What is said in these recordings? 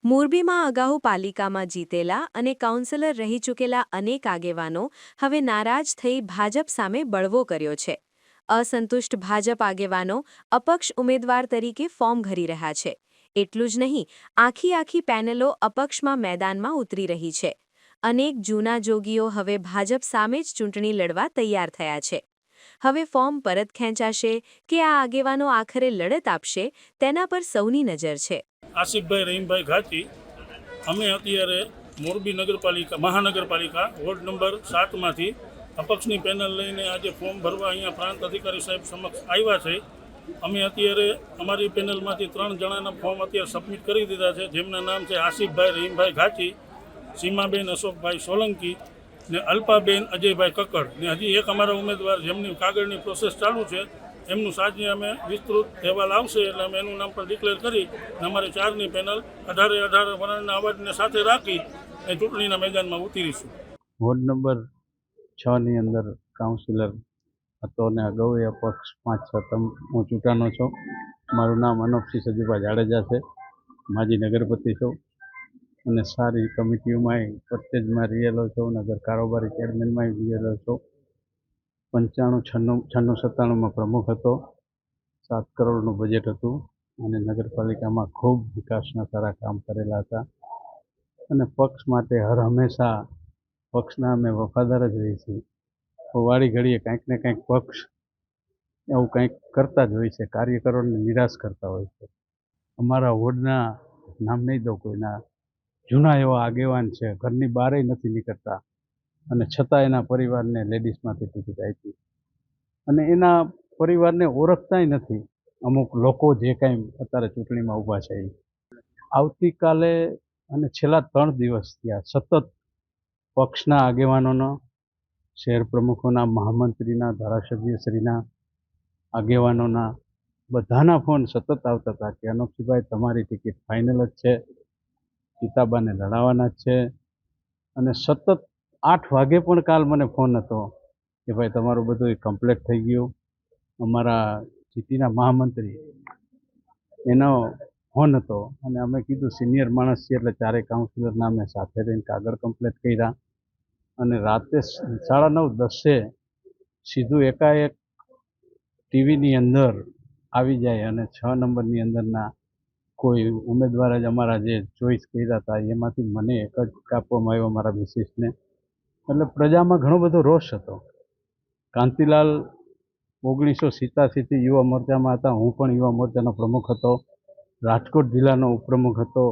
મોરબીમાં અગાઉ પાલિકામાં જીતેલા અને કાઉન્સિલર રહી ચૂકેલા અનેક આગેવાનો હવે નારાજ થઈ ભાજપ સામે બળવો કર્યો છે. અસંતુષ્ટ ભાજપ આગેવાનો અપક્ષ ઉમેદવાર તરીકે ફોર્મ ભરી રહ્યા છે. એટલું જ નહીં, આખી પેનલો અપક્ષમાં મેદાનમાં ઉતરી રહી છે. અનેક જૂના જોગીઓ હવે ભાજપ સામે જ ચૂંટણી લડવા તૈયાર થયા છે. હવે ફોર્મ પરત ખેંચાશે કે આ આગેવાનો આખરે લડત આપશે, તેના પર સૌની નજર છે. આસિફભાઈ રહીમભાઈ ઘાટી, અમે અત્યારે મોરબી મહાનગરપાલિકા વોર્ડ નંબર 7માંથી અપક્ષની પેનલ લઈને આજે ફોર્મ ભરવા અહીંયા પ્રાંત અધિકારી સાહેબ સમક્ષ આવ્યા છે. અમે અત્યારે અમારી પેનલમાંથી 3 જણાના ફોર્મ અત્યારે સબમિટ કરી દીધા છે, જેમના નામ છે આસિફભાઈ રહીમભાઈ ઘાટી, સીમાબેન અશોકભાઈ સોલંકી ને અલ્પાબેન અજયભાઈ કક્કડ ને હજી એક અમારા ઉમેદવાર જેમની કાગળની પ્રોસેસ ચાલુ છે, એમનું સાંજે અમે વિસ્તૃત અહેવાલ આવશે એટલે અમે એનું નામ પણ ડિક્લેર કરી અને અમારી 4ની પેનલ 18 વર્ણના અવાજને સાથે રાખી એ ચૂંટણીના મેદાનમાં ઉતરીશું. વોર્ડ નંબર 6ની અંદર કાઉન્સિલર હતો અને અગાઉ એ અપક્ષ 5-6 હું ચૂંટાનો છું. મારું નામ અનોપસિંહ સજુભાઈ જાડેજા છે. માજી નગરપતિ છું અને સારી કમિટીઓમાં પ્રત્યેજમાં રહેલો છું. નગર કારોબારી ચેરમેનમાં રહેલો છું. 95, 96, 97માં પ્રમુખ હતો. 7 કરોડનું બજેટ હતું અને નગરપાલિકામાં ખૂબ વિકાસના સારા કામ કરેલા હતા અને પક્ષ માટે હર હંમેશા પક્ષના અમે વફાદાર જ રહીએ છીએ. વાળી ઘડીએ કાંઈક ને કાંઈક પક્ષ એવું કંઈક કરતા જ હોય છે, કાર્યકરોને નિરાશ કરતા હોય છે. અમારા વોર્ડના નામ નહીં દઉં કોઈના, જૂના એવા આગેવાન છે, ઘરની બહારેય નથી નીકળતા અને છતાં એના પરિવારને લેડીઝમાંથી ટિકિટ આપી અને એના પરિવારને ઓળખતાય નથી અમુક લોકો જે કાંઈ અત્યારે ચૂંટણીમાં ઊભા છે. આવતીકાલે અને છેલ્લા 3 દિવસ થયા સતત પક્ષના આગેવાનોનો, શહેર પ્રમુખોના, મહામંત્રીના, ધારાસભ્યશ્રીના, આગેવાનોના બધાના ફોન સતત આવતા હતા કે અનોપસિંહભાઈ તમારી ટિકિટ ફાઇનલ જ છે, પિતાબાને લડાવવાના જ છે. અને સતત 8 વાગે પણ કાલ મને ફોન હતો કે ભાઈ તમારું બધું કમ્પ્લીટ થઈ ગયું. અમારા સિટીના મહામંત્રી એનો ફોન હતો અને અમે કીધું સિનિયર માણસ છે એટલે 4 કાઉન્સિલરના અમે સાથે રહીને કાગળ કમ્પ્લીટ કર્યા અને રાતે 9:30 સીધું એકાએક ટીવીની અંદર આવી જાય અને 6 નંબરની અંદરના કોઈ ઉમેદવાર જ અમારા જે ચોઈસ કર્યા હતા એમાંથી મને એક જ કાપવામાં આવ્યો મારા મિસિસને. એટલે પ્રજામાં ઘણો બધો રોષ હતો. કાંતિલાલ 1987થી યુવા મોરચામાં હતા, હું પણ યુવા મોરચાનો પ્રમુખ હતો. રાજકોટ જિલ્લાનો ઉપપ્રમુખ હતો.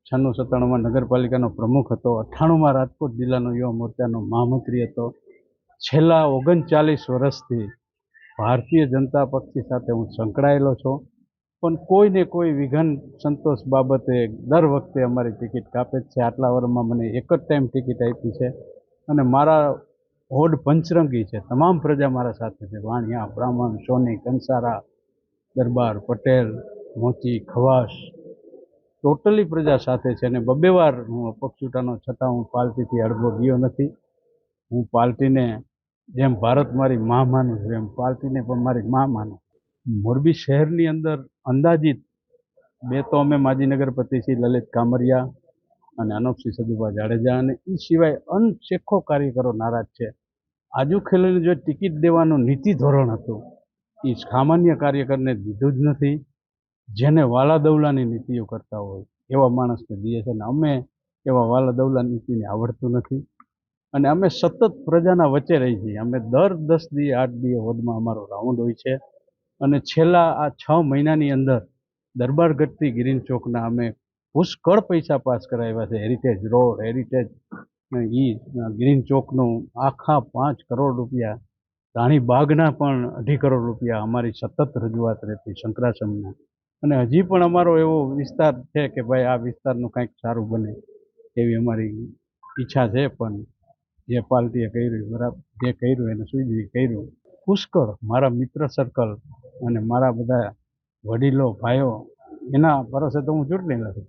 96-97માં નગરપાલિકાનો પ્રમુખ હતો. 98માં રાજકોટ જિલ્લાનો યુવા મોરચાનો મહામંત્રી હતો. છેલ્લા 39 વર્ષથી ભારતીય જનતા પક્ષ સાથે હું સંકળાયેલો છું, પણ કોઈને કોઈ વિઘન સંતોષ બાબતે દર વખતે અમારી ટિકિટ કાપે જ છે. આટલા વર્ષમાં મને એક જ ટાઈમ ટિકિટ આપી છે અને મારા વોર્ડ પંચરંગી છે. તમામ પ્રજા મારા સાથે છે. વાણિયા, બ્રાહ્મણ, સોની, કંસારા, દરબાર, પટેલ, મોચી, ખવાસ, ટોટલી પ્રજા સાથે છે અને 2 વાર હું અપક્ષ ચૂંટાનો છતાં હું પાર્ટીથી અડગો ગયો નથી. હું પાર્ટીને જેમ ભારત મારી મા માનું છું એમ પાર્ટીને પણ મારી મા માનું. મોરબી શહેરની અંદર અંદાજિત 2 તો અમે માજી નગરપતિ છીએ, લલિત કામરિયા અને અનોપસિંહ સજુભાઈ જાડેજા, અને એ સિવાય અનશેખો કાર્યકરો નારાજ છે. આજુ ખેલીને જો ટિકિટ દેવાનું નીતિ ધોરણ હતું એ સામાન્ય કાર્યકરને દીધું જ નથી. જેને વાલા દવલાની નીતિઓ કરતા હોય એવા માણસને દે છે અને અમે એવા વાલા દવલા નીતિને આવડતું નથી અને અમે સતત પ્રજાના વચ્ચે રહી છીએ. અમે દર 10 દી 8 દી વોર્ડમાં અમારો રાઉન્ડ હોય છે અને છેલ્લા આ 6 મહિનાની અંદર દરબારગઢથી ગ્રીન ચોકના અમે પુષ્કળ પૈસા પાસ કરાવ્યા છે. હેરિટેજ રોડ, હેરિટેજ ગ્રીન ચોકનું આખા 5 કરોડ રૂપિયા, રાણીબાગના પણ 2.5 કરોડ રૂપિયા અમારી સતત રજૂઆત રહેતી શંકરાશ્રમના. અને હજી પણ અમારો એવો વિસ્તાર છે કે ભાઈ આ વિસ્તારનું કંઈક સારું બને એવી અમારી ઈચ્છા છે, પણ જે પાર્ટીએ કર્યું બરાબર, જે કર્યું એને સૂઝવી કર્યું. પુષ્કળ મારા મિત્ર સર્કલ અને મારા બધા વડીલો ભાઈઓ એના ભરોસે તો હું ચૂંટણી લડું.